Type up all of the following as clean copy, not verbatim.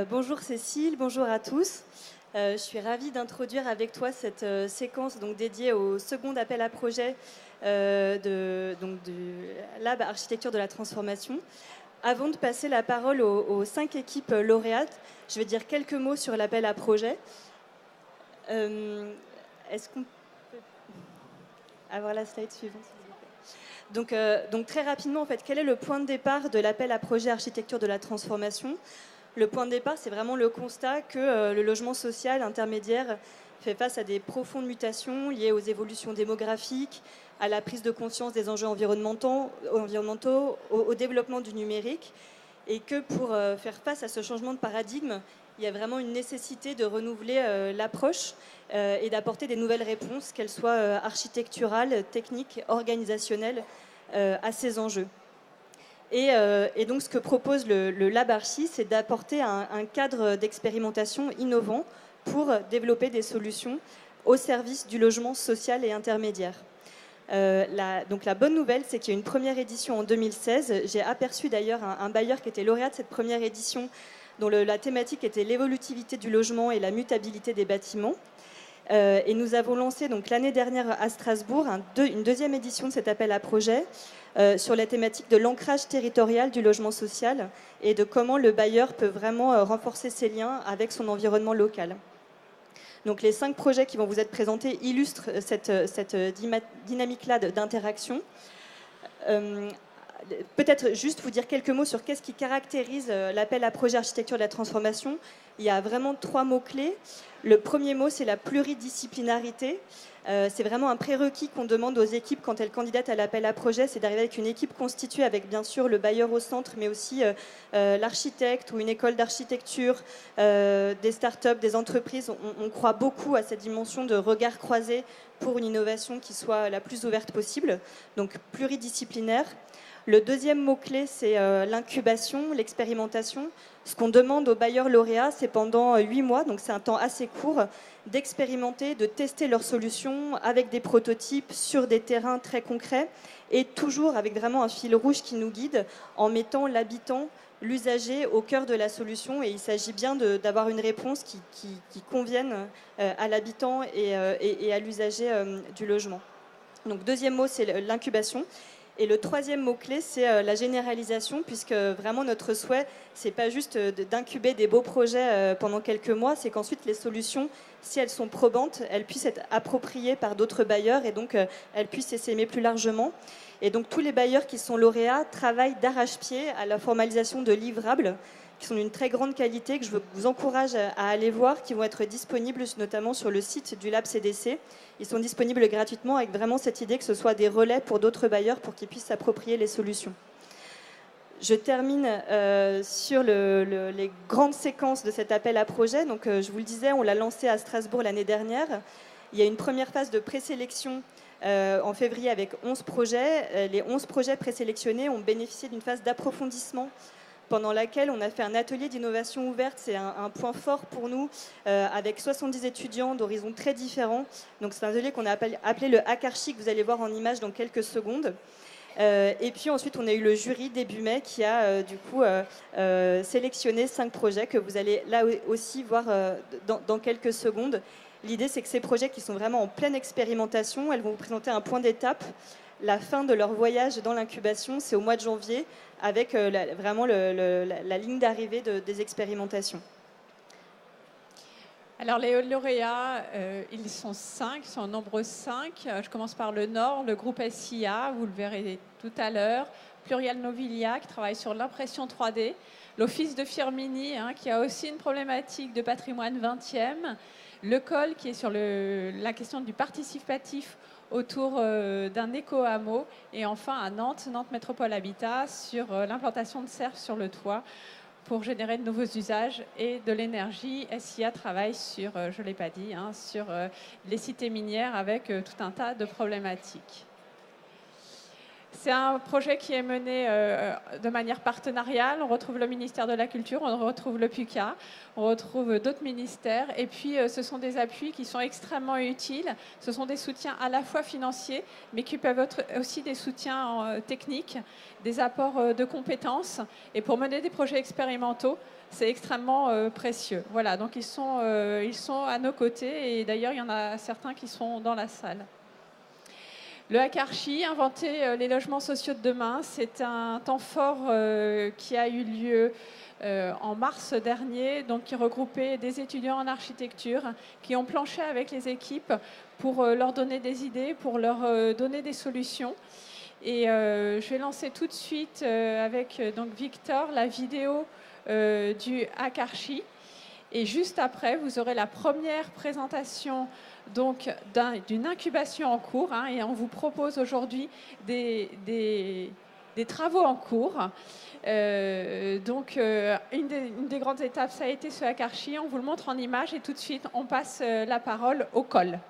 Bonjour Cécile, bonjour à tous. Je suis ravie d'introduire avec toi cette séquence donc, dédiée au second appel à projet du Lab Architecture de la Transformation. Avant de passer la parole aux 5 équipes lauréates, je vais dire quelques mots sur l'appel à projet. Est-ce qu'on peut avoir la slide suivante, s'il vous plaît. Donc très rapidement, en fait, quel est le point de départ de l'appel à projet Architecture de la Transformation ? Le point de départ, c'est vraiment le constat que le logement social intermédiaire fait face à des profondes mutations liées aux évolutions démographiques, à la prise de conscience des enjeux environnementaux, au développement du numérique, et que pour faire face à ce changement de paradigme, il y a vraiment une nécessité de renouveler l'approche et d'apporter des nouvelles réponses, qu'elles soient architecturales, techniques, organisationnelles, à ces enjeux. Et donc, ce que propose le Lab Archi, c'est d'apporter un cadre d'expérimentation innovant pour développer des solutions au service du logement social et intermédiaire. Donc la bonne nouvelle, c'est qu'il y a une première édition en 2016. J'ai aperçu d'ailleurs un bailleur qui était lauréat de cette première édition, dont la thématique était l'évolutivité du logement et la mutabilité des bâtiments. Et nous avons lancé donc l'année dernière à Strasbourg une deuxième édition de cet appel à projet sur la thématique de l'ancrage territorial du logement social et de comment le bailleur peut vraiment renforcer ses liens avec son environnement local. Donc les 5 projets qui vont vous être présentés illustrent cette dynamique-là d'interaction. Peut-être juste vous dire quelques mots sur qu'est-ce qui caractérise l'appel à projet architecture de la transformation. Il y a vraiment 3 mots-clés. Le premier mot, c'est la pluridisciplinarité. C'est vraiment un prérequis qu'on demande aux équipes quand elles candidatent à l'appel à projet, c'est d'arriver avec une équipe constituée avec bien sûr le bailleur au centre, mais aussi l'architecte ou une école d'architecture, des startups, des entreprises. On croit beaucoup à cette dimension de regard croisé pour une innovation qui soit la plus ouverte possible, donc pluridisciplinaire. Le deuxième mot-clé, c'est l'incubation, l'expérimentation. Ce qu'on demande aux bailleurs lauréats, c'est pendant 8 mois, donc c'est un temps assez court, d'expérimenter, de tester leurs solutions avec des prototypes sur des terrains très concrets et toujours avec vraiment un fil rouge qui nous guide en mettant l'habitant, l'usager au cœur de la solution. Et il s'agit bien d'avoir une réponse qui convienne à l'habitant et à l'usager du logement. Donc deuxième mot, c'est l'incubation. Et le troisième mot-clé, c'est la généralisation, puisque vraiment notre souhait, c'est pas juste d'incuber des beaux projets pendant quelques mois, c'est qu'ensuite les solutions, si elles sont probantes, elles puissent être appropriées par d'autres bailleurs et donc elles puissent s'essaimer plus largement. Et donc tous les bailleurs qui sont lauréats travaillent d'arrache-pied à la formalisation de livrables qui sont d'une très grande qualité, que je vous encourage à aller voir, qui vont être disponibles notamment sur le site du Lab CDC. Ils sont disponibles gratuitement avec vraiment cette idée que ce soit des relais pour d'autres bailleurs pour qu'ils puissent s'approprier les solutions. Je termine sur les grandes séquences de cet appel à projet. Donc, je vous le disais, on l'a lancé à Strasbourg l'année dernière. Il y a une première phase de présélection en février avec 11 projets. Les 11 projets présélectionnés ont bénéficié d'une phase d'approfondissement pendant laquelle on a fait un atelier d'innovation ouverte. C'est un point fort pour nous, avec 70 étudiants d'horizons très différents. Donc c'est un atelier qu'on a appelé le Hack Archi, que vous allez voir en image dans quelques secondes. Et puis ensuite, on a eu le jury début mai qui a du coup sélectionné 5 projets que vous allez là aussi voir dans quelques secondes. L'idée, c'est que ces projets qui sont vraiment en pleine expérimentation, elles vont vous présenter un point d'étape. La fin de leur voyage dans l'incubation, c'est au mois de janvier, avec vraiment la ligne d'arrivée des expérimentations. Alors les lauréats, ils sont 5, ils sont en nombre 5. Je commence par le Nord, le groupe SIA, vous le verrez tout à l'heure. Plurial Novilia, qui travaille sur l'impression 3D. L'Office de Firmini, qui a aussi une problématique de patrimoine 20e. Le COL, qui est sur la question du participatif autour d'un éco-hameau. Et enfin à Nantes, Nantes Métropole Habitat, sur l'implantation de cerfs sur le toit pour générer de nouveaux usages et de l'énergie. SIA travaille sur, je ne l'ai pas dit, sur les cités minières avec tout un tas de problématiques. C'est un projet qui est mené de manière partenariale. On retrouve le ministère de la Culture, on retrouve le PUCA, on retrouve d'autres ministères. Et puis, ce sont des appuis qui sont extrêmement utiles. Ce sont des soutiens à la fois financiers, mais qui peuvent être aussi des soutiens techniques, des apports de compétences. Et pour mener des projets expérimentaux, c'est extrêmement précieux. Voilà, donc ils sont à nos côtés. Et d'ailleurs, il y en a certains qui sont dans la salle. Le Hack-Archi, inventer les logements sociaux de demain, c'est un temps fort qui a eu lieu en mars dernier, donc qui regroupait des étudiants en architecture qui ont planché avec les équipes pour leur donner des idées, pour leur donner des solutions. Et je vais lancer tout de suite avec donc Victor la vidéo du Hack-Archi. Et juste après, vous aurez la première présentation donc d'une incubation en cours. Et on vous propose aujourd'hui des travaux en cours. Donc, une des grandes étapes, ça a été ce Hack-Archi. On vous le montre en image et tout de suite, on passe la parole au col.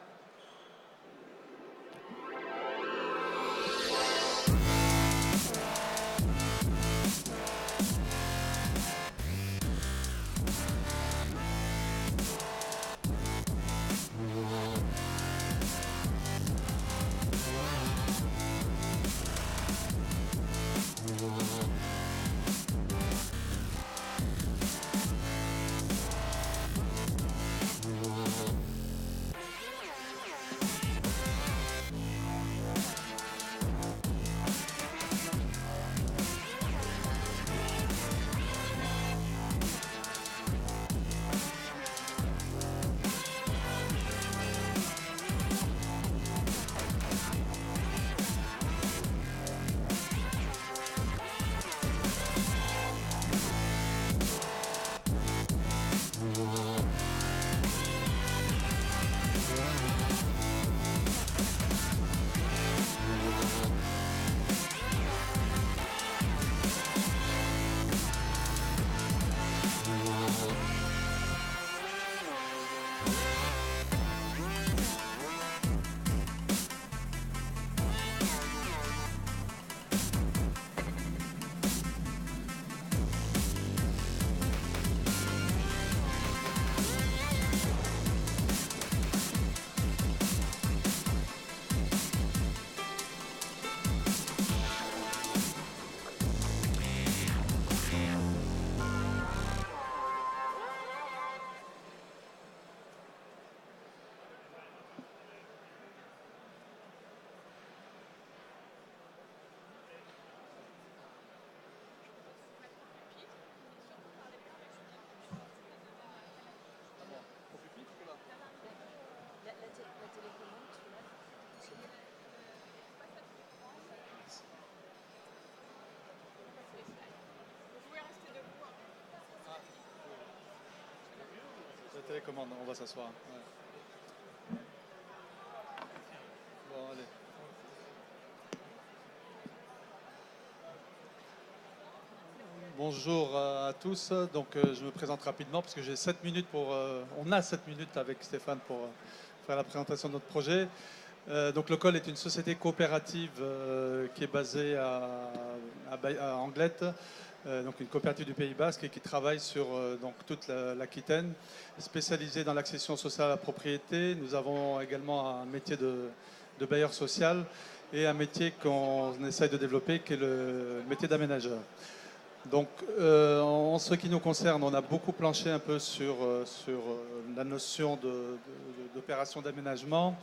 Télécommande, on va s'asseoir. Ouais. Bon, allez. Bonjour à tous. Donc, je me présente rapidement parce que j'ai 7 minutes on a 7 minutes avec Stéphane pour faire la présentation de notre projet. Donc, le COL est une société coopérative qui est basée à Anglet. Donc une coopérative du Pays Basque et qui travaille sur donc toute l'Aquitaine, spécialisée dans l'accession sociale à la propriété. Nous avons également un métier de bailleur social et un métier qu'on essaye de développer qui est le métier d'aménageur. Donc en ce qui nous concerne, on a beaucoup planché un peu sur la notion d'opération d'aménagement,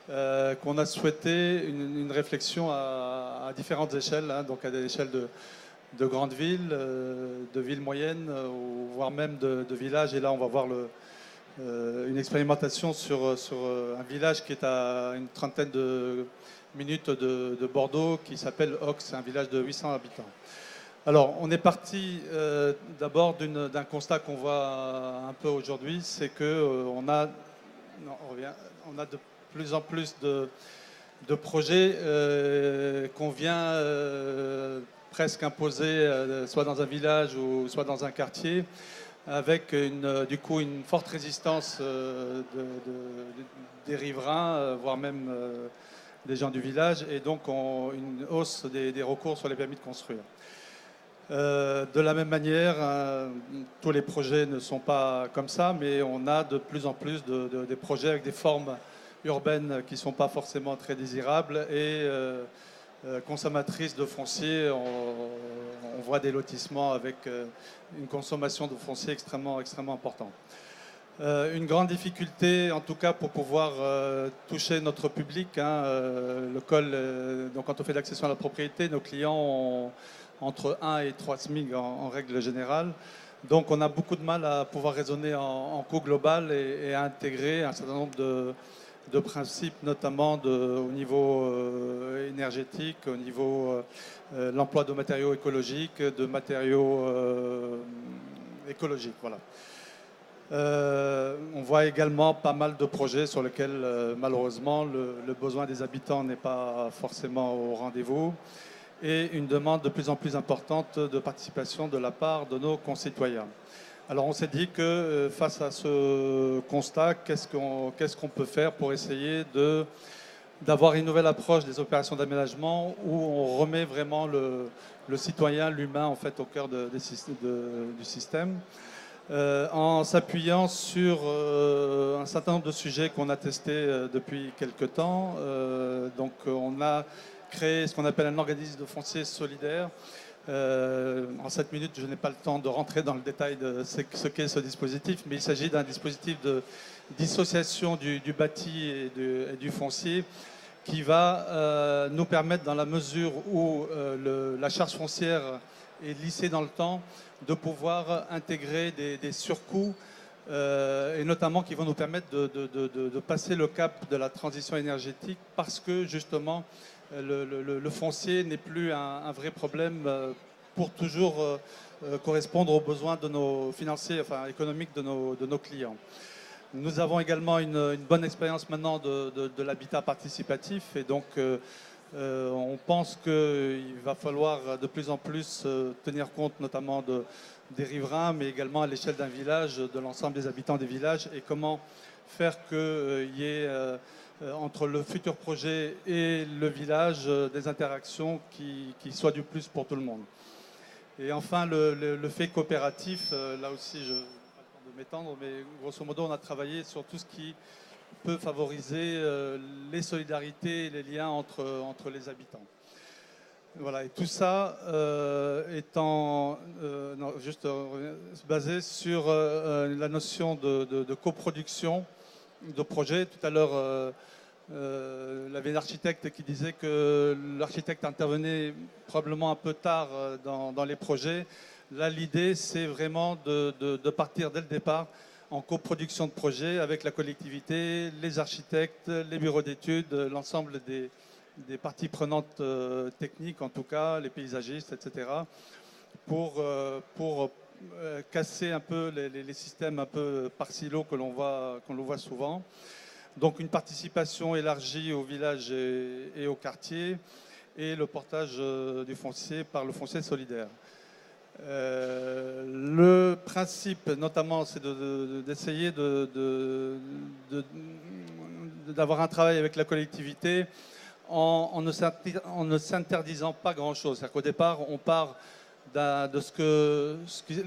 qu'on a souhaité une réflexion à différentes échelles, donc à des échelles de grandes villes, de villes moyennes, voire même de villages. Et là, on va voir une expérimentation sur un village qui est à une trentaine de minutes de Bordeaux, qui s'appelle Ox, un village de 800 habitants. Alors, on est parti d'abord d'un constat qu'on voit un peu aujourd'hui, c'est qu'on a de plus en plus de projets qu'on vient presque imposé, soit dans un village ou soit dans un quartier, avec du coup une forte résistance des riverains, voire même des gens du village et donc une hausse des recours sur les permis de construire. De la même manière, tous les projets ne sont pas comme ça, mais on a de plus en plus des projets avec des formes urbaines qui ne sont pas forcément très désirables et consommatrices de foncier. On voit des lotissements avec une consommation de foncier extrêmement importante. Une grande difficulté, en tout cas, pour pouvoir toucher notre public, le col, donc quand on fait l'accession à la propriété, nos clients ont entre 1 et 3 SMIC en règle générale. Donc on a beaucoup de mal à pouvoir raisonner en coût global et à intégrer un certain nombre de principes, notamment au niveau énergétique, au niveau l'emploi de matériaux écologiques, de matériaux écologiques. Voilà. On voit également pas mal de projets sur lesquels malheureusement le besoin des habitants n'est pas forcément au rendez-vous et une demande de plus en plus importante de participation de la part de nos concitoyens. Alors on s'est dit que face à ce constat, qu'est-ce qu'on peut faire pour essayer d'avoir une nouvelle approche des opérations d'aménagement où on remet vraiment le citoyen, l'humain en fait au cœur du système. En s'appuyant sur un certain nombre de sujets qu'on a testés depuis quelques temps. Donc on a créé ce qu'on appelle un organisme de foncier solidaire. En 7 minutes, je n'ai pas le temps de rentrer dans le détail de ce qu'est ce dispositif, mais il s'agit d'un dispositif de dissociation du bâti et du foncier qui va nous permettre, dans la mesure où la charge foncière est lissée dans le temps, de pouvoir intégrer des surcoûts et notamment qui vont nous permettre de passer le cap de la transition énergétique parce que justement le foncier n'est plus un vrai problème pour toujours correspondre aux besoins de nos financiers, enfin économiques de nos clients. Nous avons également une bonne expérience maintenant de l'habitat participatif et donc on pense qu'il va falloir de plus en plus tenir compte notamment des riverains, mais également à l'échelle d'un village, de l'ensemble des habitants des villages, et comment faire qu'il y ait entre le futur projet et le village des interactions qui soient du plus pour tout le monde. Et enfin, le fait coopératif, là aussi je n'ai pas le temps de m'étendre, mais grosso modo on a travaillé sur tout ce qui peut favoriser les solidarités et les liens entre les habitants. Voilà, et tout ça étant basé sur la notion de coproduction de projets. Tout à l'heure, il y avait une architecte qui disait que l'architecte intervenait probablement un peu tard dans les projets. Là, l'idée, c'est vraiment de partir dès le départ en coproduction de projets avec la collectivité, les architectes, les bureaux d'études, l'ensemble des parties prenantes techniques, en tout cas, les paysagistes, etc., pour casser un peu les systèmes un peu par silo qu'on le voit souvent. Donc une participation élargie au village et au quartier et le portage du foncier par le foncier solidaire. Le principe, notamment, c'est d'essayer d'avoir un travail avec la collectivité en ne s'interdisant pas grand-chose. C'est-à-dire qu'au départ, on part de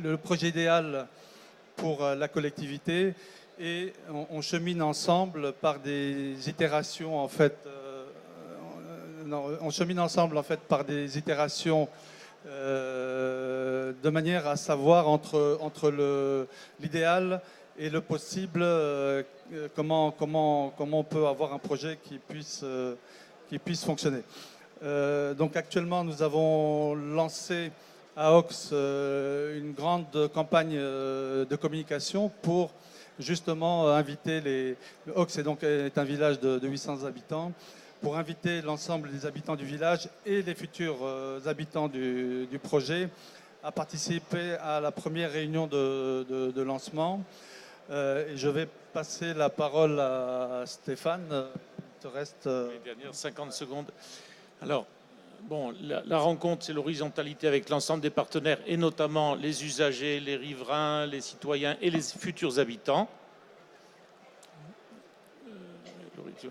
le projet idéal pour la collectivité et on chemine ensemble par des itérations, en fait. On chemine ensemble, en fait, par des itérations de manière à savoir entre l'idéal et le possible, comment on peut avoir un projet qui puisse fonctionner. Donc actuellement, nous avons lancé à Ox une grande campagne de communication pour justement inviter Ox est un village de 800 habitants, pour inviter l'ensemble des habitants du village et les futurs habitants du projet à participer à la première réunion de lancement. Et je vais passer la parole à Stéphane. Il te reste... Les dernières 50 secondes. Alors, bon, la rencontre, c'est l'horizontalité avec l'ensemble des partenaires et notamment les usagers, les riverains, les citoyens et les futurs habitants.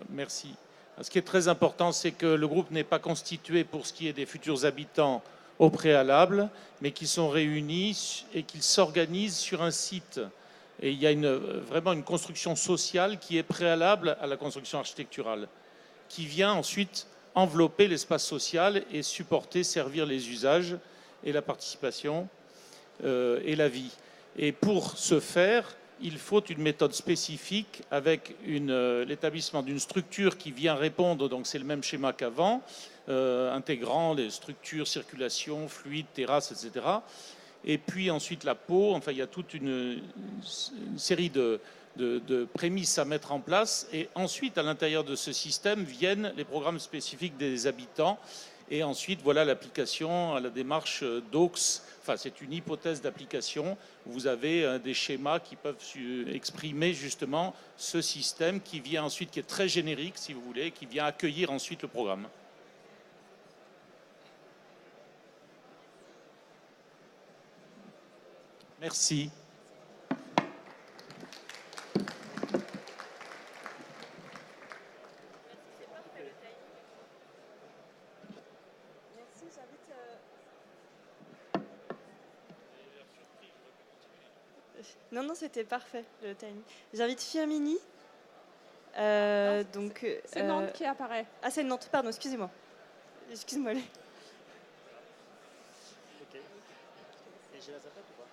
Merci. Ce qui est très important, c'est que le groupe n'est pas constitué pour ce qui est des futurs habitants au préalable, mais qu'ils sont réunis et qu'ils s'organisent sur un site. Et il y a vraiment une construction sociale qui est préalable à la construction architecturale, qui vient ensuite envelopper l'espace social et supporter, servir les usages et la participation et la vie. Et pour ce faire, il faut une méthode spécifique avec l'établissement d'une structure qui vient répondre, donc c'est le même schéma qu'avant, intégrant les structures, circulation, fluide, terrasse, etc. Et puis ensuite la peau, enfin il y a toute une série de prémices à mettre en place. Et ensuite, à l'intérieur de ce système, viennent les programmes spécifiques des habitants. Et ensuite, voilà l'application à la démarche d'Aux. Enfin, c'est une hypothèse d'application. Vous avez des schémas qui peuvent exprimer justement ce système qui vient ensuite, qui est très générique, si vous voulez, qui vient accueillir ensuite le programme. Merci. Non, c'était parfait, le timing. J'invite Firmini. C'est Nantes qui apparaît. Ah, c'est Nantes, pardon, excusez-moi. Excuse-moi. Ok. Et j'ai la zapette ou pas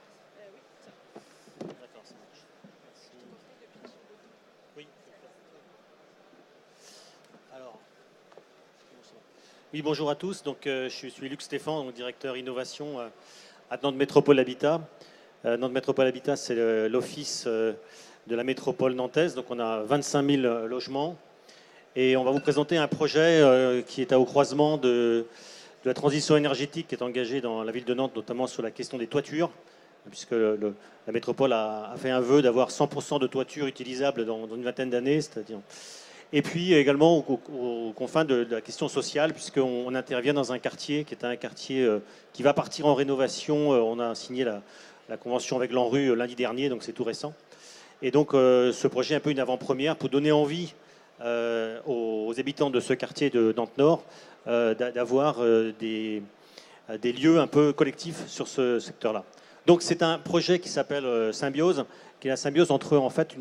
Oui. D'accord, ça marche. Merci. Oui. Alors. Oui, bonjour à tous. Donc, je suis Luc Stéphane, donc, directeur innovation à Nantes Métropole Habitat. Nantes Métropole Habitat, c'est l'office de la métropole nantaise. Donc, on a 25 000 logements. Et on va vous présenter un projet qui est au croisement de la transition énergétique qui est engagée dans la ville de Nantes, notamment sur la question des toitures, puisque la métropole a fait un vœu d'avoir 100% de toitures utilisables dans une vingtaine d'années, c'est-à-dire. Et puis également aux confins de la question sociale, puisqu'on intervient dans un quartier qui est un quartier qui va partir en rénovation. On a signé la convention avec l'ANRU lundi dernier, donc c'est tout récent. Et donc ce projet est un peu une avant-première pour donner envie aux habitants de ce quartier de Nantes-Nord d'avoir des lieux un peu collectifs sur ce secteur-là. Donc c'est un projet qui s'appelle Symbiose, qui est la symbiose entre en fait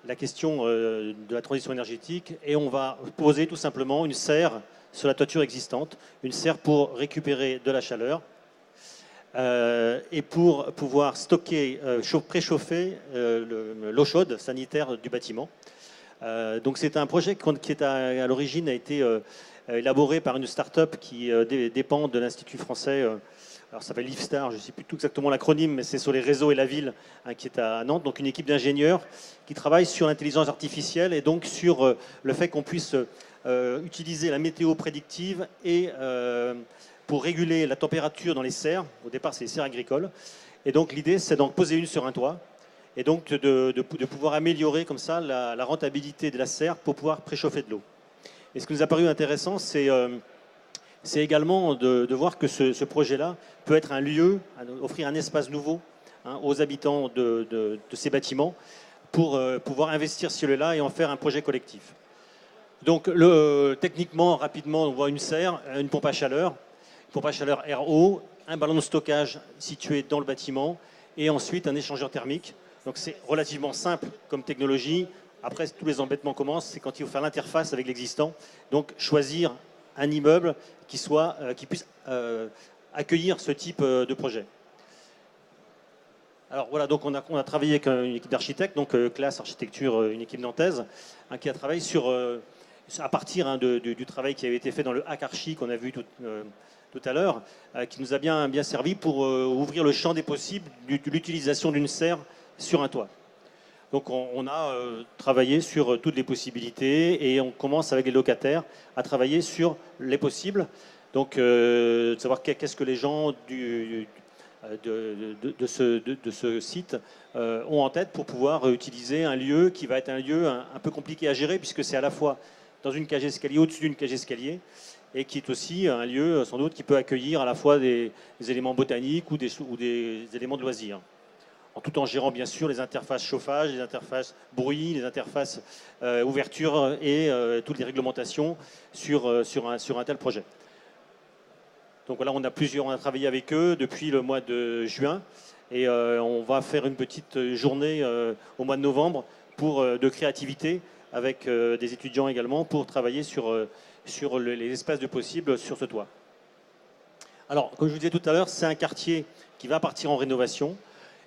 la question de la transition énergétique, et on va poser tout simplement une serre sur la toiture existante, une serre pour récupérer de la chaleur et pour pouvoir stocker, préchauffer l'eau chaude sanitaire du bâtiment. Donc c'est un projet qui est à l'origine a été élaboré par une start-up qui dépend de l'Institut français. Alors ça s'appelle Livestar, je ne sais plus tout exactement l'acronyme, mais c'est sur les réseaux et la ville qui est à Nantes. Donc une équipe d'ingénieurs qui travaille sur l'intelligence artificielle et donc sur le fait qu'on puisse utiliser la météo prédictive et pour réguler la température dans les serres. Au départ, c'est les serres agricoles. Et donc l'idée, c'est d'en poser une sur un toit et donc de pouvoir améliorer comme ça la rentabilité de la serre pour pouvoir préchauffer de l'eau. Et ce qui nous a paru intéressant, c'est également de voir que ce projet-là peut être un lieu, offrir un espace nouveau aux habitants de ces bâtiments pour pouvoir investir ce lieu-là et en faire un projet collectif. Donc techniquement, rapidement, on voit une serre, une pompe à chaleur RO, un ballon de stockage situé dans le bâtiment et ensuite un échangeur thermique. Donc c'est relativement simple comme technologie. Après, tous les embêtements commencent, c'est quand il faut faire l'interface avec l'existant. Donc choisir un immeuble qui puisse accueillir ce type de projet. Alors voilà, donc on a travaillé avec une équipe d'architectes, donc Classe Architecture, une équipe nantaise, qui a travaillé à partir du travail qui avait été fait dans le hack archi qu'on a vu tout à l'heure, qui nous a bien servi pour ouvrir le champ des possibles de l'utilisation d'une serre sur un toit. Donc on a travaillé sur toutes les possibilités et on commence avec les locataires à travailler sur les possibles. Donc de savoir qu'est-ce que les gens de ce site ont en tête pour pouvoir utiliser un lieu qui va être un lieu un peu compliqué à gérer puisque c'est à la fois dans une cage escalier, au-dessus d'une cage escalier, et qui est aussi un lieu sans doute qui peut accueillir à la fois des éléments botaniques ou des éléments de loisirs. tout en gérant bien sûr les interfaces chauffage, les interfaces bruit, les interfaces ouverture et toutes les réglementations sur un tel projet. Donc voilà, on a travaillé avec eux depuis le mois de juin et on va faire une petite journée au mois de novembre de créativité avec des étudiants également pour travailler sur les espaces de possibles sur ce toit. Alors, comme je vous disais tout à l'heure, c'est un quartier qui va partir en rénovation.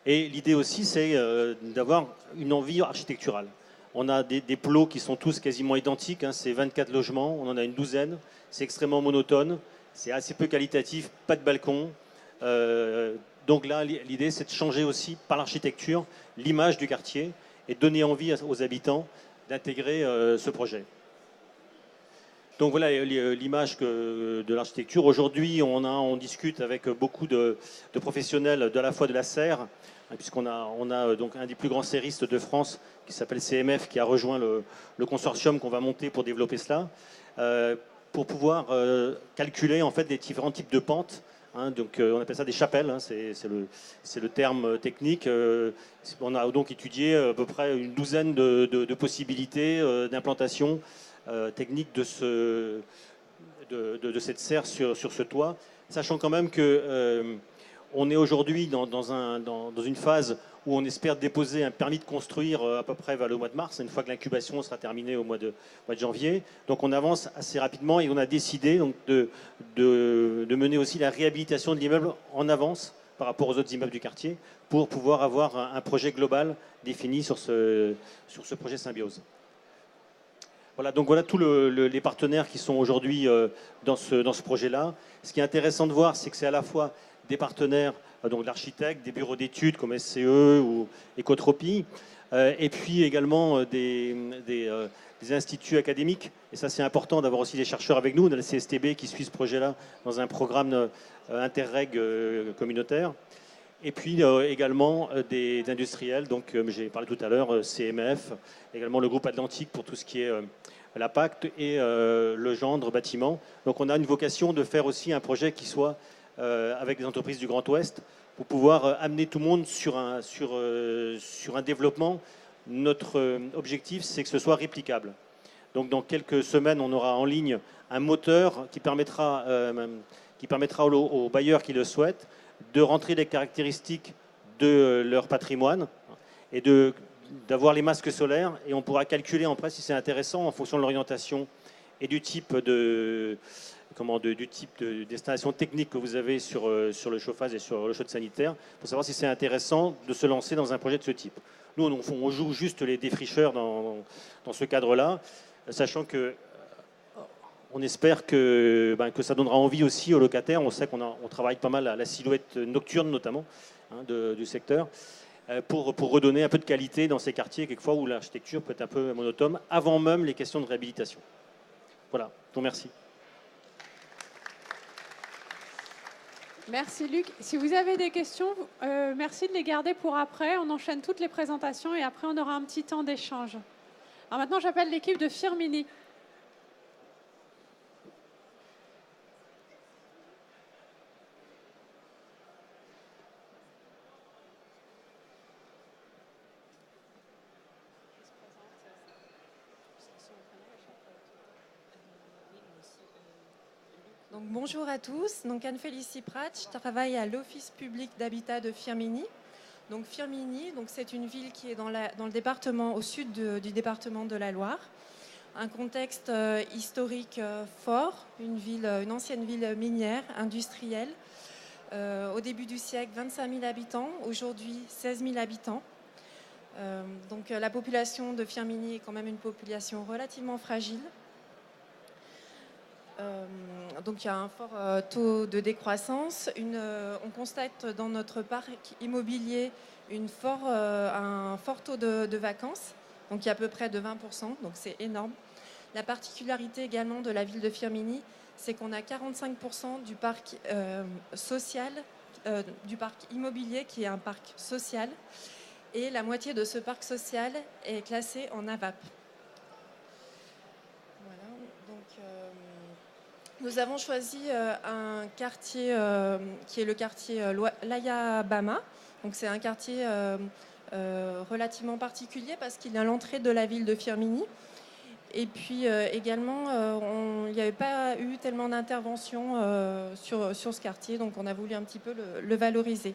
Et l'idée aussi, c'est d'avoir une envie architecturale. On a des plots qui sont tous quasiment identiques. Hein, c'est 24 logements, on en a une douzaine. C'est extrêmement monotone, c'est assez peu qualitatif, pas de balcon. Donc là, l'idée, c'est de changer aussi par l'architecture l'image du quartier et donner envie aux habitants d'intégrer ce projet. Donc voilà l'image de l'architecture. Aujourd'hui, on discute avec beaucoup de professionnels à la fois de la serre, puisqu'on a donc un des plus grands serristes de France qui s'appelle CMF, qui a rejoint le consortium qu'on va monter pour développer cela, pour pouvoir calculer en fait les différents types de pentes. Hein, donc on appelle ça des chapelles, hein, c'est le terme technique. On a donc étudié à peu près une douzaine de possibilités d'implantation technique de cette serre sur ce toit, sachant quand même que on est aujourd'hui dans une phase où on espère déposer un permis de construire à peu près vers le mois de mars, une fois que l'incubation sera terminée au mois de janvier. Donc on avance assez rapidement et on a décidé donc, de mener aussi la réhabilitation de l'immeuble en avance par rapport aux autres immeubles du quartier pour pouvoir avoir un projet global défini sur ce projet Symbiose. Voilà, donc voilà tous les partenaires qui sont aujourd'hui dans ce projet-là. Ce qui est intéressant de voir, c'est que c'est à la fois des partenaires, donc l'architecte, des bureaux d'études comme SCE ou Ecotropie, et puis également des instituts académiques. Et ça, c'est important d'avoir aussi des chercheurs avec nous. On a le CSTB qui suit ce projet-là dans un programme interreg communautaire. Et puis également des industriels, donc j'ai parlé tout à l'heure, CMF, également le groupe Atlantique pour tout ce qui est la Pacte et le Gendre bâtiment. Donc on a une vocation de faire aussi un projet qui soit avec des entreprises du Grand Ouest pour pouvoir amener tout le monde sur un développement. Notre objectif, c'est que ce soit réplicable. Donc dans quelques semaines, on aura en ligne un moteur qui permettra aux bailleurs qui le souhaitent de rentrer les caractéristiques de leur patrimoine et d'avoir les masques solaires. Et on pourra calculer en presse si c'est intéressant en fonction de l'orientation et du type d'installation technique que vous avez sur le chauffage et sur le chaude sanitaire pour savoir si c'est intéressant de se lancer dans un projet de ce type. Nous, on joue juste les défricheurs dans ce cadre-là, sachant que on espère que ça donnera envie aussi aux locataires. On sait qu'on travaille pas mal à la silhouette nocturne notamment du secteur pour redonner un peu de qualité dans ces quartiers quelquefois où l'architecture peut être un peu monotone avant même les questions de réhabilitation. Voilà, donc merci. Merci Luc. Si vous avez des questions, merci de les garder pour après. On enchaîne toutes les présentations et après on aura un petit temps d'échange. Alors maintenant j'appelle l'équipe de Firmini. Donc, bonjour à tous, donc Anne-Félicie Prat, je travaille à l'Office public d'habitat de Firmini. Donc Firmini, c'est une ville qui est dans le département, au sud du département de la Loire. Un contexte historique fort, une ancienne ville minière, industrielle. Au début du siècle, 25 000 habitants, aujourd'hui 16 000 habitants. Donc la population de Firmini est quand même une population relativement fragile. Donc il y a un fort taux de décroissance. On constate dans notre parc immobilier un fort taux de vacances, donc il y a à peu près de 20%, donc c'est énorme. La particularité également de la ville de Firmini, c'est qu'on a 45% du parc social, du parc immobilier qui est un parc social, et la moitié de ce parc social est classé en AVAP. Nous avons choisi un quartier qui est le quartier Laya Bama, Donc c'est un quartier relativement particulier parce qu'il est à l'entrée de la ville de Firminy. Et puis également, il n'y avait pas eu tellement d'interventions sur ce quartier, donc on a voulu un petit peu le valoriser.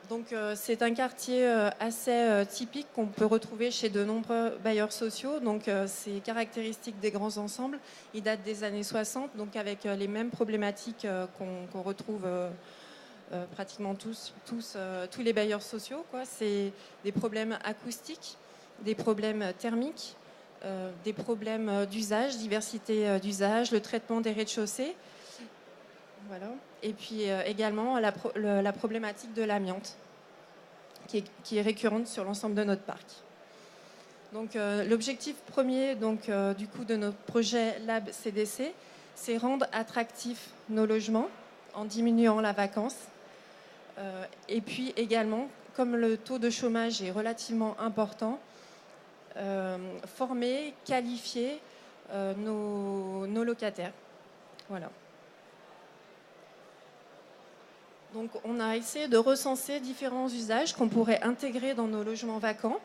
Donc c'est un quartier assez typique qu'on peut retrouver chez de nombreux bailleurs sociaux. Donc c'est caractéristique des grands ensembles. Il date des années 60, donc avec les mêmes problématiques qu'on retrouve pratiquement tous les bailleurs sociaux, quoi. C'est des problèmes acoustiques, des problèmes thermiques, des problèmes d'usage, diversité d'usage, le traitement des rez-de-chaussée. Voilà. Et puis également la problématique de l'amiante qui est récurrente sur l'ensemble de notre parc. Donc l'objectif premier du coup de notre projet Lab CDC, c'est rendre attractifs nos logements en diminuant la vacance. Et puis également, comme le taux de chômage est relativement important, former, qualifier nos locataires. Voilà. Donc on a essayé de recenser différents usages qu'on pourrait intégrer dans nos logements vacants.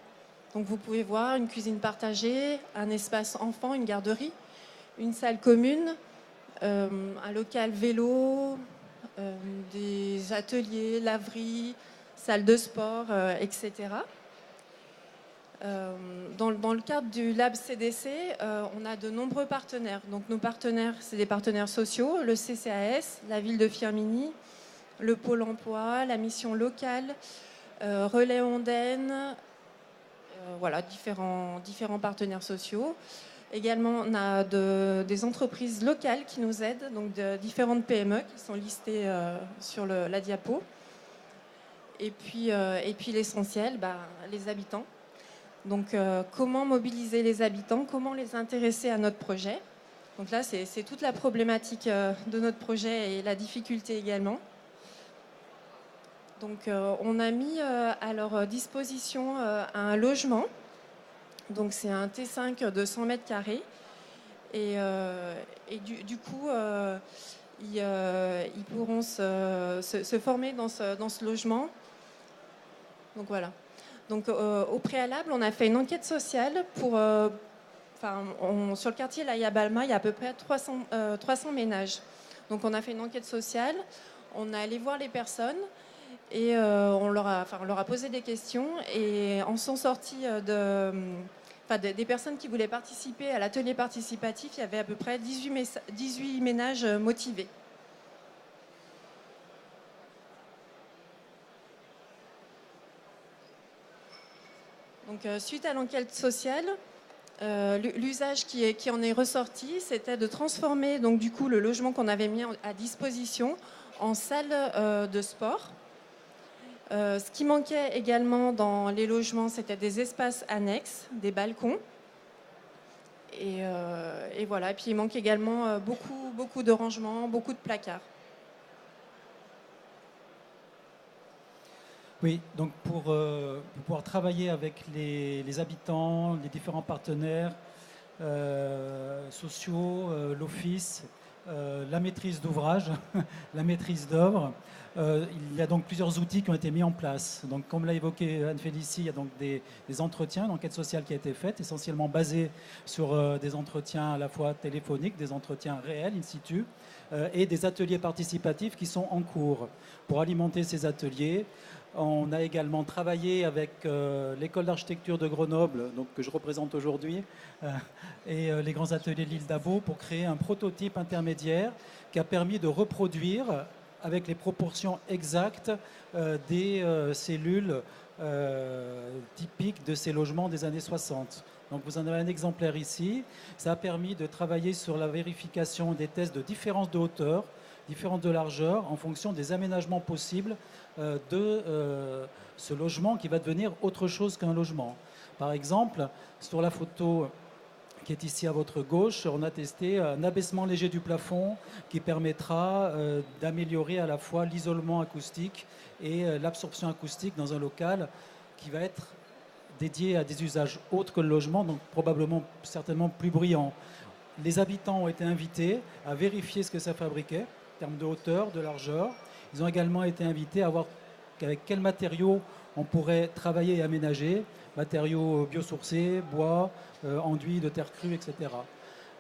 Donc vous pouvez voir une cuisine partagée, un espace enfant, une garderie, une salle commune, un local vélo, des ateliers, laveries, salles de sport, etc. Dans le cadre du Lab CDC, on a de nombreux partenaires. Donc nos partenaires, c'est des partenaires sociaux, le CCAS, la ville de Firminy, le Pôle emploi, la mission locale, Relais Ondaine, voilà, différents partenaires sociaux. Également, on a des entreprises locales qui nous aident, donc de différentes PME qui sont listées sur la diapo. Et puis l'essentiel, les habitants. Donc, comment mobiliser les habitants, comment les intéresser à notre projet. Donc là, c'est toute la problématique de notre projet et la difficulté également. Donc, on a mis à leur disposition un logement. Donc, c'est un T5 de 100 mètres carrés. Et du coup, ils pourront se former dans ce logement. Donc, voilà. Donc, au préalable, on a fait une enquête sociale pour... sur le quartier Laïa Balma, il y a à peu près 300 ménages. Donc, on a fait une enquête sociale. On est allé voir les personnes. Et on leur a posé des questions et en sont sortis des personnes qui voulaient participer à l'atelier participatif. Il y avait à peu près 18 ménages motivés. Donc, suite à l'enquête sociale, l'usage qui en est ressorti, c'était de transformer donc, du coup, le logement qu'on avait mis à disposition en salle de sport. Ce qui manquait également dans les logements, c'était des espaces annexes, des balcons. Et voilà. Et puis il manque également beaucoup de rangements, beaucoup de placards. Oui, donc pour pouvoir travailler avec les habitants, les différents partenaires sociaux, l'office, la maîtrise d'ouvrage, la maîtrise d'œuvre, il y a donc plusieurs outils qui ont été mis en place. Donc, comme l'a évoqué Anne-Félicie, il y a donc des entretiens, une enquête sociale qui a été faite, essentiellement basée sur des entretiens à la fois téléphoniques, des entretiens réels, in situ, et des ateliers participatifs qui sont en cours. Pour alimenter ces ateliers, on a également travaillé avec l'école d'architecture de Grenoble, donc, que je représente aujourd'hui, et les grands ateliers de l'île d'Abo pour créer un prototype intermédiaire qui a permis de reproduire avec les proportions exactes des cellules typiques de ces logements des années 60. Donc vous en avez un exemplaire ici. Ça a permis de travailler sur la vérification des tests de différence de hauteur, différence de largeur, en fonction des aménagements possibles de ce logement qui va devenir autre chose qu'un logement. Par exemple, sur la photo qui est ici à votre gauche, on a testé un abaissement léger du plafond qui permettra d'améliorer à la fois l'isolement acoustique et l'absorption acoustique dans un local qui va être dédié à des usages autres que le logement, donc probablement, certainement plus bruyants. Les habitants ont été invités à vérifier ce que ça fabriquait en termes de hauteur, de largeur, Ils ont également été invités à voir avec quels matériaux on pourrait travailler et aménager, matériaux biosourcés, bois, enduits de terre crue, etc.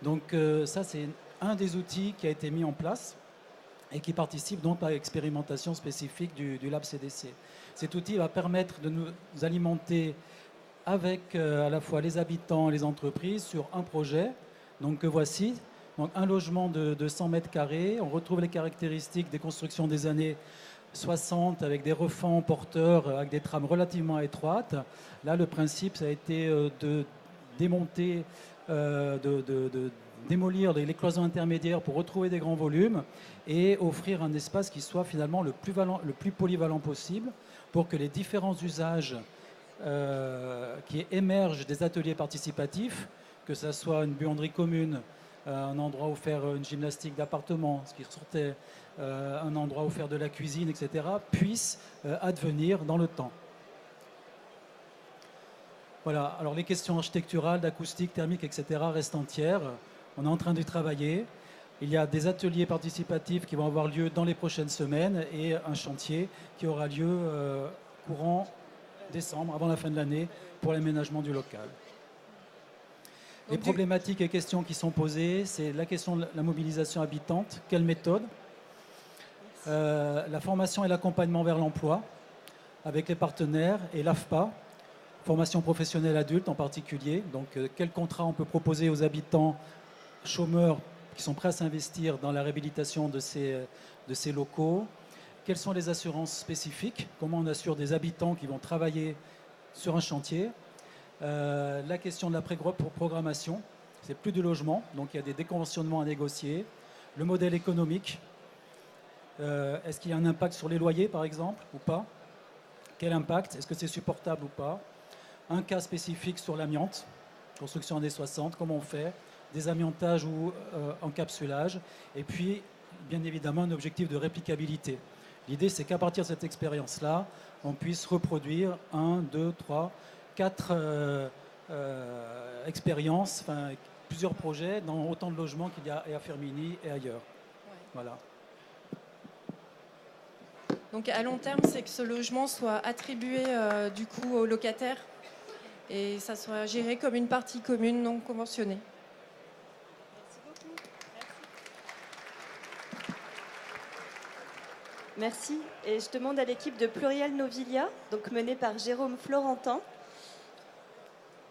Donc ça, c'est un des outils qui a été mis en place et qui participe donc à l'expérimentation spécifique du Lab CDC. Cet outil va permettre de nous alimenter avec à la fois les habitants et les entreprises sur un projet. Donc voici, donc, un logement de 100 mètres carrés. On retrouve les caractéristiques des constructions des années 60 avec des refends porteurs, avec des trames relativement étroites. Là, le principe, ça a été de démonter, de démolir les cloisons intermédiaires pour retrouver des grands volumes et offrir un espace qui soit finalement le plus polyvalent possible pour que les différents usages qui émergent des ateliers participatifs, que ce soit une buanderie commune, un endroit où faire une gymnastique d'appartement, ce qui ressortait, un endroit où faire de la cuisine, etc., puissent advenir dans le temps. Voilà, alors les questions architecturales, d'acoustique, thermique, etc. restent entières. On est en train de travailler. Il y a des ateliers participatifs qui vont avoir lieu dans les prochaines semaines et un chantier qui aura lieu courant décembre, avant la fin de l'année, pour l'aménagement du local. Les problématiques et questions qui sont posées, c'est la question de la mobilisation habitante. Quelle méthode ? La formation et l'accompagnement vers l'emploi avec les partenaires et l'AFPA, formation professionnelle adulte en particulier. Donc, quel contrat on peut proposer aux habitants chômeurs qui sont prêts à s'investir dans la réhabilitation de ces locaux? Quelles sont les assurances spécifiques? Comment on assure des habitants qui vont travailler sur un chantier? La question de la programmation, c'est plus du logement, donc il y a des déconventionnements à négocier. Le modèle économique, est-ce qu'il y a un impact sur les loyers par exemple ou pas? Quel impact? Est-ce que c'est supportable ou pas? Un cas spécifique sur l'amiante, construction années 60, comment on fait? Désamiantage ou encapsulage. Et puis, bien évidemment, un objectif de réplicabilité. L'idée, c'est qu'à partir de cette expérience-là, on puisse reproduire 1, 2, 3, 4 expériences, enfin, plusieurs projets dans autant de logements qu'il y a à Firminy et ailleurs. Ouais. Voilà. Donc à long terme, c'est que ce logement soit attribué du coup aux locataires et ça soit géré comme une partie commune non conventionnée. Merci. Et je demande à l'équipe de Plurial Novilia, donc menée par Jérôme Florentin,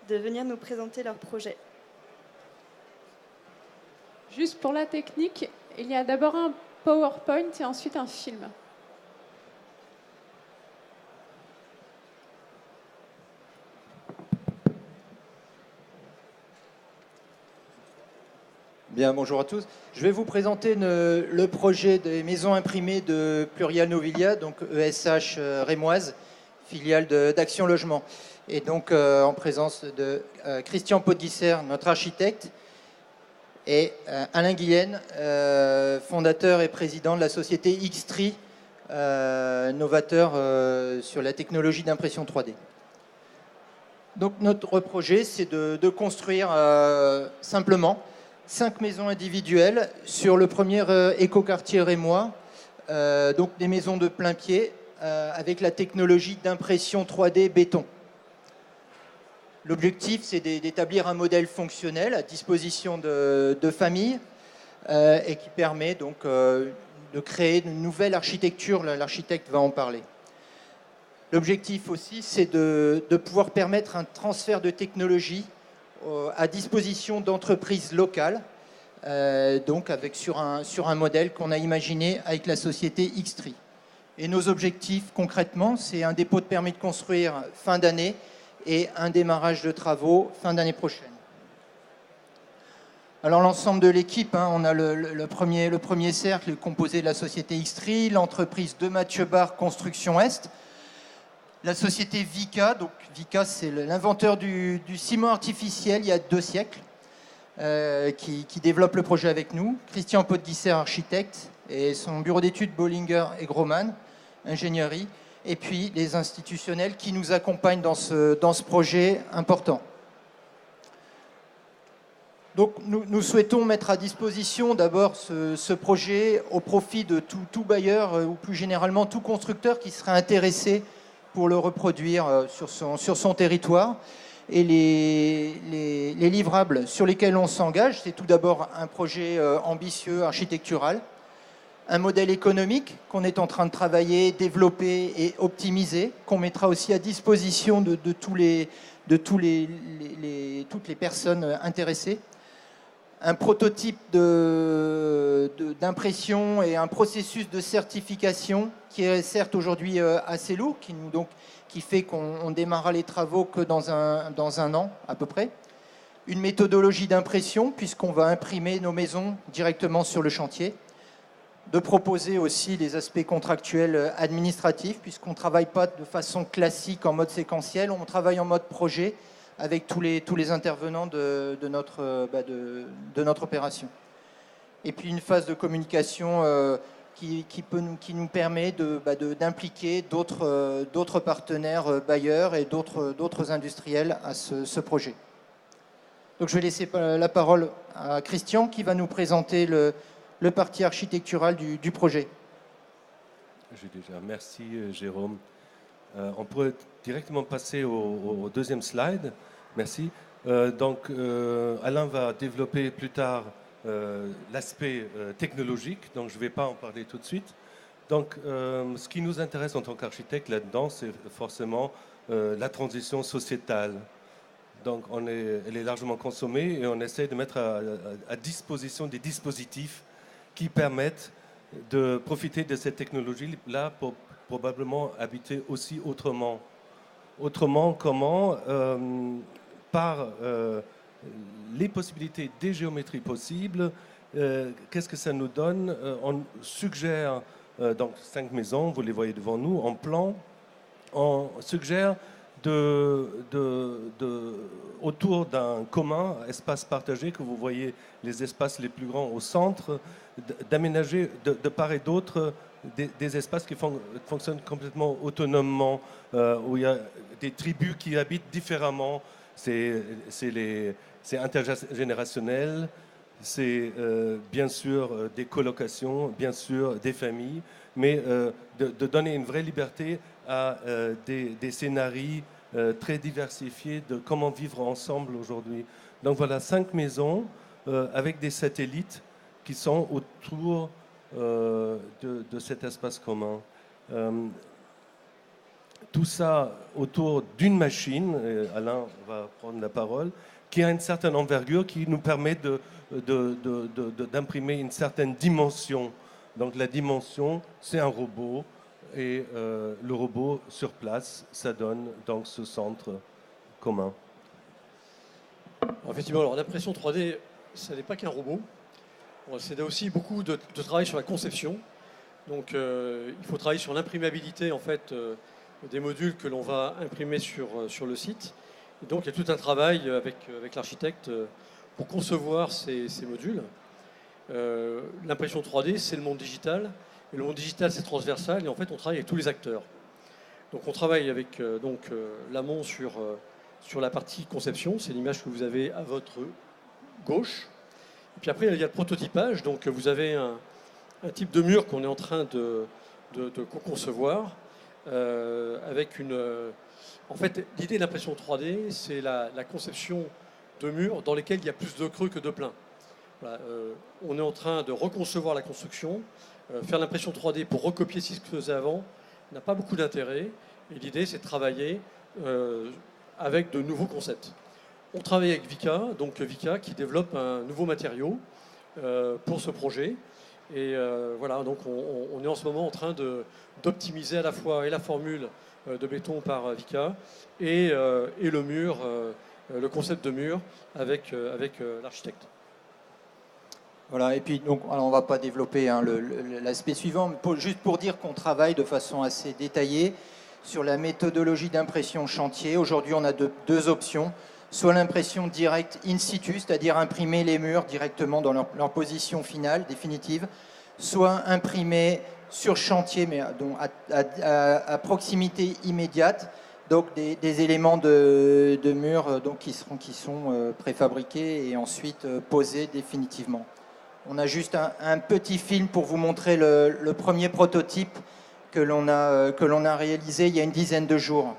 de venir nous présenter leur projet. Juste pour la technique, il y a d'abord un PowerPoint et ensuite un film. Bien, bonjour à tous. Je vais vous présenter le projet des maisons imprimées de Plurial Novilia, donc ESH rémoise, filiale d'Action Logement. Et donc en présence de Christian Podguisser, notre architecte, et Alain Guillen, fondateur et président de la société Xtree, novateur sur la technologie d'impression 3D. Donc notre projet, c'est de construire simplement 5 maisons individuelles sur le premier écoquartier rémois, donc des maisons de plein pied avec la technologie d'impression 3D béton. L'objectif, c'est d'établir un modèle fonctionnel à disposition de familles et qui permet donc de créer une nouvelle architecture. L'architecte va en parler. L'objectif aussi, c'est de pouvoir permettre un transfert de technologie à disposition d'entreprises locales, donc sur un modèle qu'on a imaginé avec la société Xtree. Et nos objectifs concrètement, c'est un dépôt de permis de construire fin d'année et un démarrage de travaux fin d'année prochaine. Alors l'ensemble de l'équipe, on a le premier cercle composé de la société Xtree, l'entreprise de Mathieu Barre Construction Est, la société Vica. Donc Vica, c'est l'inventeur du ciment artificiel il y a 2 siècles, qui développe le projet avec nous. Christian Podguisser, architecte, et son bureau d'études Bollinger et Groman, ingénierie. Et puis les institutionnels qui nous accompagnent dans ce projet important. Donc nous souhaitons mettre à disposition d'abord ce projet au profit de tout bailleur ou plus généralement tout constructeur qui serait intéressé pour le reproduire sur son territoire. Et les livrables sur lesquels on s'engage, c'est tout d'abord un projet ambitieux, architectural, un modèle économique qu'on est en train de travailler, développer et optimiser, qu'on mettra aussi à disposition de toutes les personnes intéressées. Un prototype d'impression et un processus de certification qui est certes aujourd'hui assez lourd, qui fait qu'on démarrera les travaux que dans un an à peu près. Une méthodologie d'impression, puisqu'on va imprimer nos maisons directement sur le chantier. De proposer aussi les aspects contractuels administratifs, puisqu'on ne travaille pas de façon classique en mode séquentiel, on travaille en mode projet avec tous les intervenants de notre opération. Et puis une phase de communication qui nous permet d'impliquer d'autres partenaires bailleurs et d'autres industriels à ce projet. Donc je vais laisser la parole à Christian qui va nous présenter le parti architectural du projet. Merci Jérôme. On pourrait directement passer au deuxième slide. Merci. Alain va développer plus tard l'aspect technologique, donc je ne vais pas en parler tout de suite. Donc, ce qui nous intéresse en tant qu'architecte là-dedans, c'est forcément la transition sociétale. Donc, elle est largement consommée et on essaie de mettre à disposition des dispositifs qui permettent de profiter de cette technologie-là pour probablement habiter aussi autrement. Autrement, comment par les possibilités des géométries possibles, qu'est-ce que ça nous donne? On suggère, donc 5 maisons, vous les voyez devant nous, en plan, on suggère autour d'un commun espace partagé, que vous voyez les espaces les plus grands au centre, d'aménager de part et d'autre des espaces qui fonctionnent complètement autonomement, où il y a des tribus qui habitent différemment. C'est intergénérationnel, c'est bien sûr des colocations, bien sûr des familles, mais de donner une vraie liberté à des scénarios très diversifiés de comment vivre ensemble aujourd'hui. Donc voilà, 5 maisons avec des satellites qui sont autour de cet espace commun. Tout ça autour d'une machine, Alain va prendre la parole, qui a une certaine envergure, qui nous permet d'imprimer une certaine dimension. Donc la dimension, c'est un robot, et le robot sur place, ça donne donc ce centre commun. Alors, effectivement, l'impression 3D, ce n'est pas qu'un robot. C'est aussi beaucoup de travail sur la conception. Donc il faut travailler sur l'imprimabilité en fait, des modules que l'on va imprimer sur le site. Et donc il y a tout un travail avec l'architecte pour concevoir ces modules. L'impression 3D, c'est le monde digital. Et le monde digital, c'est transversal. Et en fait, on travaille avec tous les acteurs. Donc on travaille avec l'amont sur la partie conception. C'est l'image que vous avez à votre gauche. Et puis après, il y a le prototypage. Donc vous avez un type de mur qu'on est en train de co-concevoir avec une... En fait, l'idée de l'impression 3D, c'est la conception de murs dans lesquels il y a plus de creux que de pleins. Voilà, on est en train de reconcevoir la construction. Faire l'impression 3D pour recopier ce qui se faisait avant n'a pas beaucoup d'intérêt. Et l'idée, c'est de travailler avec de nouveaux concepts. On travaille avec Vika, donc Vika qui développe un nouveau matériau pour ce projet. Et voilà, donc on est en ce moment en train d'optimiser à la fois et la formule de béton par Vika et le mur, le concept de mur avec l'architecte. Voilà, et puis donc, alors on ne va pas développer l'aspect suivant, mais juste pour dire qu'on travaille de façon assez détaillée sur la méthodologie d'impression chantier. Aujourd'hui, on a deux options. Soit l'impression directe in situ, c'est-à-dire imprimer les murs directement dans leur position finale, définitive, soit imprimer sur chantier, mais à proximité immédiate, donc des éléments de mur donc, qui sont préfabriqués et ensuite posés définitivement. On a juste un petit film pour vous montrer le premier prototype que l'on a réalisé il y a une dizaine de jours.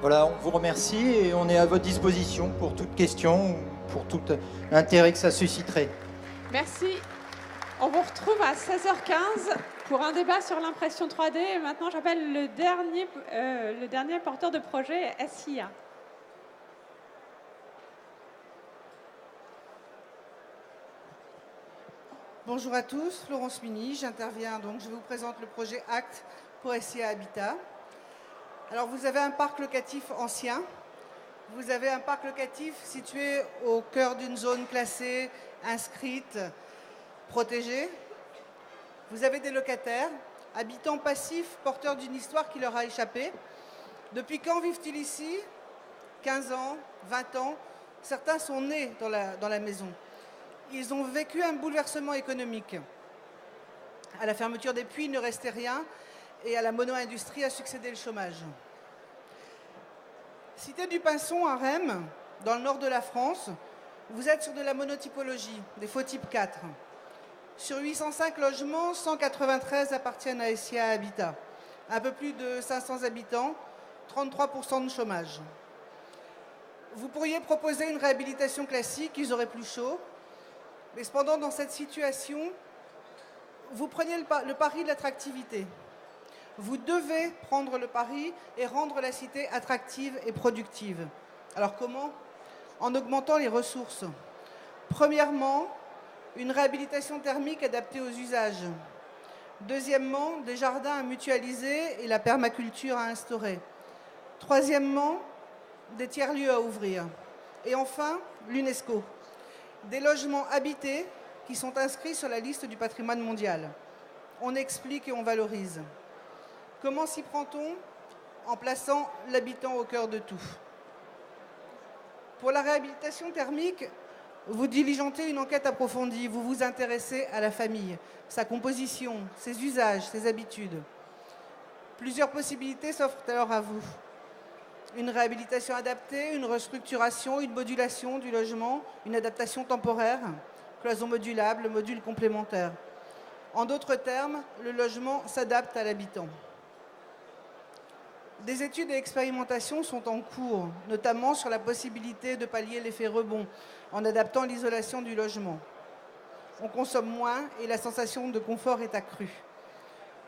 Voilà, on vous remercie et on est à votre disposition pour toute question, pour tout intérêt que ça susciterait. Merci. On vous retrouve à 16h15 pour un débat sur l'impression 3D. Et maintenant, j'appelle le dernier porteur de projet SIA. Bonjour à tous, Florence Mini, j'interviens donc, je vous présente le projet ACT pour SIA Habitat. Alors vous avez un parc locatif ancien, vous avez un parc locatif situé au cœur d'une zone classée, inscrite, protégée. Vous avez des locataires, habitants passifs, porteurs d'une histoire qui leur a échappé. Depuis quand vivent-ils ici? 15 ans, 20 ans. Certains sont nés dans la maison. Ils ont vécu un bouleversement économique. À la fermeture des puits, il ne restait rien. Et à la mono-industrie a succédé le chômage. Cité du Pinson à Rhêmes, dans le nord de la France, vous êtes sur de la monotypologie, des faux type 4. Sur 805 logements, 193 appartiennent à SIA Habitat. Un peu plus de 500 habitants, 33% de chômage. Vous pourriez proposer une réhabilitation classique, ils auraient plus chaud. Mais cependant, dans cette situation, vous preniez le pari de l'attractivité. Vous devez prendre le pari et rendre la cité attractive et productive. Alors comment? En augmentant les ressources. Premièrement, une réhabilitation thermique adaptée aux usages. Deuxièmement, des jardins à mutualiser et la permaculture à instaurer. Troisièmement, des tiers-lieux à ouvrir. Et enfin, l'UNESCO. Des logements habités qui sont inscrits sur la liste du patrimoine mondial. On explique et on valorise. Comment s'y prend-on? En plaçant l'habitant au cœur de tout. Pour la réhabilitation thermique, vous diligentez une enquête approfondie, vous vous intéressez à la famille, sa composition, ses usages, ses habitudes. Plusieurs possibilités s'offrent alors à vous. Une réhabilitation adaptée, une restructuration, une modulation du logement, une adaptation temporaire, cloison modulable, module complémentaire. En d'autres termes, le logement s'adapte à l'habitant. Des études et expérimentations sont en cours, notamment sur la possibilité de pallier l'effet rebond en adaptant l'isolation du logement. On consomme moins et la sensation de confort est accrue.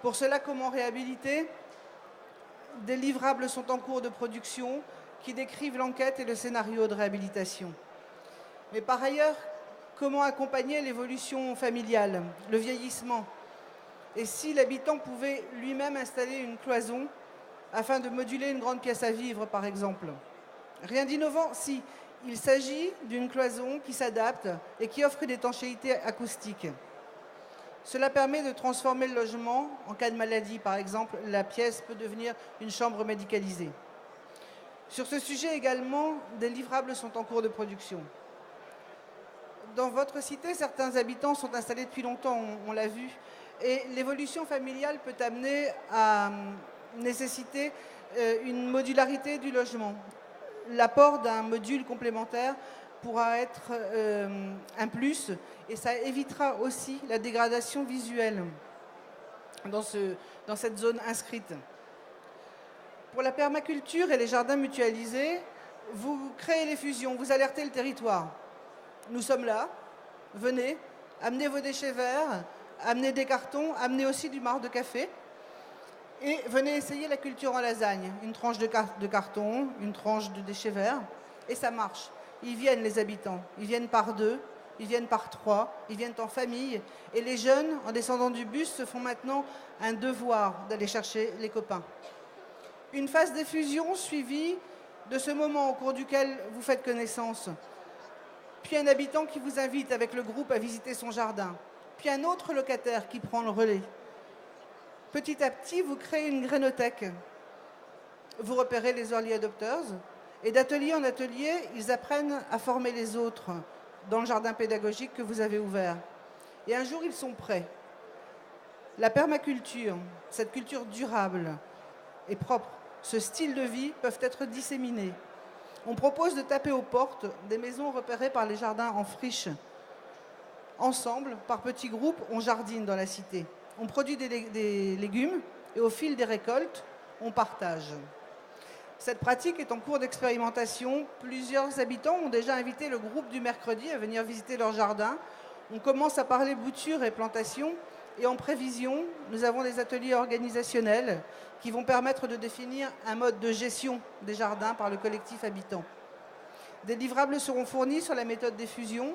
Pour cela, comment réhabiliter? Des livrables sont en cours de production qui décrivent l'enquête et le scénario de réhabilitation. Mais par ailleurs, comment accompagner l'évolution familiale, le vieillissement? Et si l'habitant pouvait lui-même installer une cloison afin de moduler une grande pièce à vivre, par exemple? Rien d'innovant si il s'agit d'une cloison qui s'adapte et qui offre une étanchéité acoustique. Cela permet de transformer le logement. En cas de maladie, par exemple, la pièce peut devenir une chambre médicalisée. Sur ce sujet également, des livrables sont en cours de production. Dans votre cité, certains habitants sont installés depuis longtemps, on l'a vu, et l'évolution familiale peut amener à nécessiter une modularité du logement. L'apport d'un module complémentaire pourra être un plus et ça évitera aussi la dégradation visuelle dans cette zone inscrite. Pour la permaculture et les jardins mutualisés, vous créez les fusions, vous alertez le territoire. Nous sommes là, venez, amenez vos déchets verts, amenez des cartons, amenez aussi du marc de café. Et venez essayer la culture en lasagne. Une tranche de carton, une tranche de déchets verts, et ça marche. Ils viennent, les habitants. Ils viennent par 2, ils viennent par 3, ils viennent en famille. Et les jeunes, en descendant du bus, se font maintenant un devoir d'aller chercher les copains. Une phase d'effusion suivie de ce moment au cours duquel vous faites connaissance. Puis un habitant qui vous invite avec le groupe à visiter son jardin. Puis un autre locataire qui prend le relais. Petit à petit, vous créez une grainothèque. Vous repérez les early adopters. Et d'atelier en atelier, ils apprennent à former les autres dans le jardin pédagogique que vous avez ouvert. Et un jour, ils sont prêts. La permaculture, cette culture durable et propre, ce style de vie peuvent être disséminés. On propose de taper aux portes des maisons repérées par les jardins en friche. Ensemble, par petits groupes, on jardine dans la cité. On produit des légumes et au fil des récoltes, on partage. Cette pratique est en cours d'expérimentation. Plusieurs habitants ont déjà invité le groupe du mercredi à venir visiter leur jardin. On commence à parler bouture et plantation. Et en prévision, nous avons des ateliers organisationnels qui vont permettre de définir un mode de gestion des jardins par le collectif habitant. Des livrables seront fournis sur la méthode d'effusion,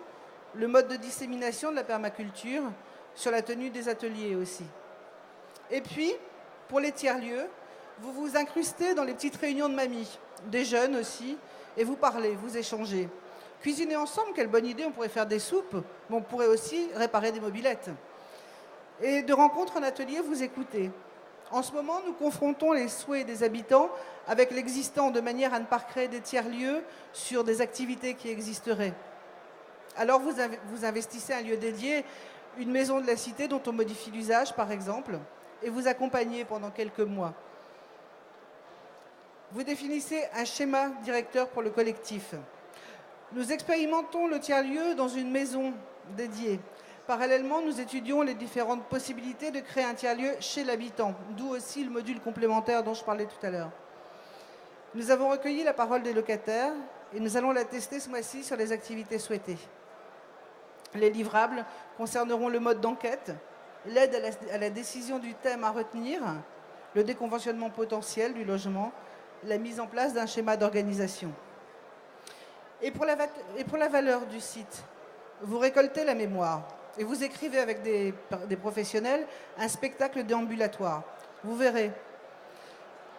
le mode de dissémination de la permaculture, sur la tenue des ateliers aussi. Et puis, pour les tiers-lieux, vous vous incrustez dans les petites réunions de mamie, des jeunes aussi, et vous parlez, vous échangez. Cuisiner ensemble, quelle bonne idée, on pourrait faire des soupes, mais on pourrait aussi réparer des mobylettes. Et de rencontre en atelier, vous écoutez. En ce moment, nous confrontons les souhaits des habitants avec l'existant de manière à ne pas créer des tiers-lieux sur des activités qui existeraient. Alors vous investissez un lieu dédié, une maison de la cité dont on modifie l'usage, par exemple, et vous accompagnez pendant quelques mois. Vous définissez un schéma directeur pour le collectif. Nous expérimentons le tiers-lieu dans une maison dédiée. Parallèlement, nous étudions les différentes possibilités de créer un tiers-lieu chez l'habitant, d'où aussi le module complémentaire dont je parlais tout à l'heure. Nous avons recueilli la parole des locataires et nous allons la tester ce mois-ci sur les activités souhaitées. Les livrables concerneront le mode d'enquête, l'aide à la décision du thème à retenir, le déconventionnement potentiel du logement, la mise en place d'un schéma d'organisation. Et pour la valeur du site, vous récoltez la mémoire et vous écrivez avec des professionnels un spectacle déambulatoire. Vous verrez,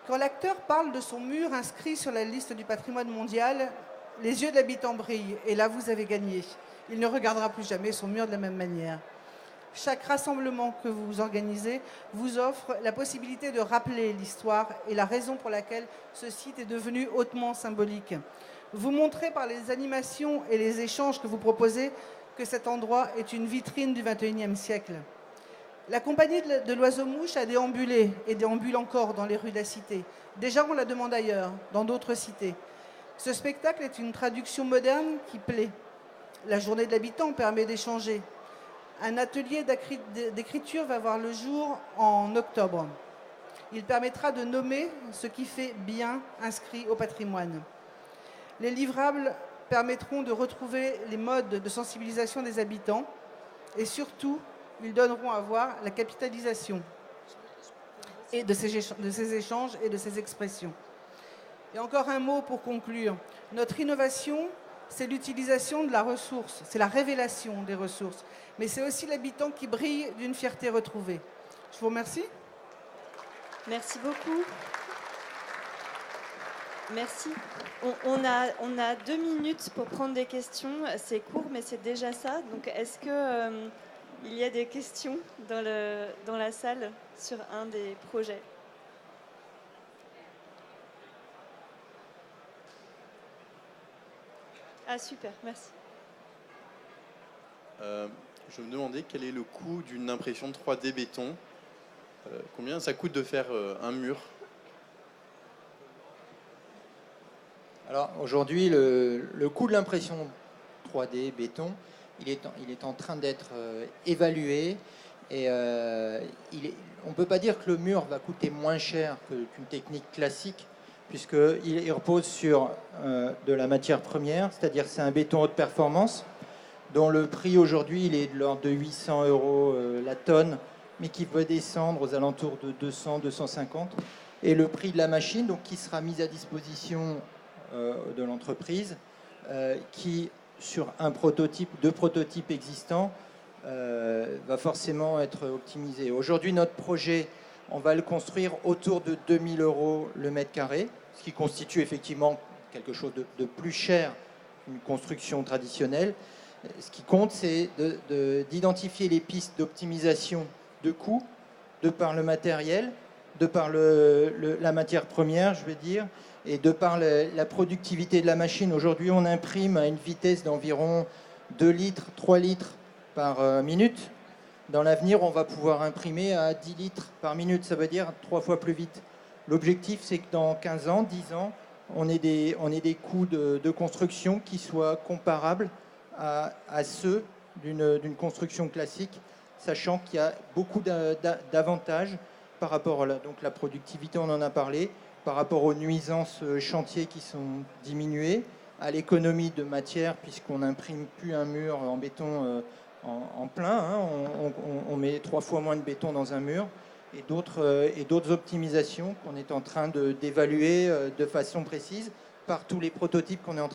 quand l'acteur parle de son mur inscrit sur la liste du patrimoine mondial, les yeux de l'habitant brillent et là vous avez gagné. Il ne regardera plus jamais son mur de la même manière. Chaque rassemblement que vous organisez vous offre la possibilité de rappeler l'histoire et la raison pour laquelle ce site est devenu hautement symbolique. Vous montrez par les animations et les échanges que vous proposez que cet endroit est une vitrine du XXIe siècle. La compagnie de l'Oiseau-Mouche a déambulé et déambule encore dans les rues de la cité. Déjà, on la demande ailleurs, dans d'autres cités. Ce spectacle est une traduction moderne qui plaît. La journée de l'habitant permet d'échanger. Un atelier d'écriture va voir le jour en octobre. Il permettra de nommer ce qui fait bien inscrit au patrimoine. Les livrables permettront de retrouver les modes de sensibilisation des habitants et surtout, ils donneront à voir la capitalisation et de ces échanges et de ces expressions. Et encore un mot pour conclure. Notre innovation, c'est l'utilisation de la ressource, c'est la révélation des ressources, mais c'est aussi l'habitant qui brille d'une fierté retrouvée. Je vous remercie. Merci beaucoup. Merci. On a 2 minutes pour prendre des questions. C'est court, mais c'est déjà ça. Donc, est-ce que il y a des questions dans la salle sur un des projets ? Ah, super, merci. Je me demandais quel est le coût d'une impression 3D béton. Combien ça coûte de faire un mur ? Alors aujourd'hui, le coût de l'impression 3D béton, il est en train d'être évalué et on ne peut pas dire que le mur va coûter moins cher qu'une technique classique puisqu'il repose sur de la matière première, c'est-à-dire c'est un béton haute performance dont le prix aujourd'hui il est de l'ordre de 800 € la tonne mais qui va descendre aux alentours de 200, 250. Et le prix de la machine, donc, qui sera mise à disposition de l'entreprise, qui, sur un prototype, deux prototypes existants, va forcément être optimisé. Aujourd'hui, notre projet, on va le construire autour de 2000 € le mètre carré, ce qui constitue effectivement quelque chose de plus cher qu'une construction traditionnelle. Ce qui compte, c'est d'identifier les pistes d'optimisation de coûts, de par le matériel, de par la matière première, je veux dire, et de par la productivité de la machine. Aujourd'hui, on imprime à une vitesse d'environ 2 litres, 3 litres par minute. Dans l'avenir, on va pouvoir imprimer à 10 litres par minute, ça veut dire 3 fois plus vite. L'objectif, c'est que dans 15 ans, 10 ans, on ait des coûts de construction qui soient comparables à ceux d'une construction classique, sachant qu'il y a beaucoup d'avantages par rapport à la productivité, on en a parlé, par rapport aux nuisances chantiers qui sont diminuées, à l'économie de matière, puisqu'on n'imprime plus un mur en béton en plein, hein, on met 3 fois moins de béton dans un mur, et d'autres optimisations qu'on est en train d'évaluer de façon précise par tous les prototypes qu'on est en train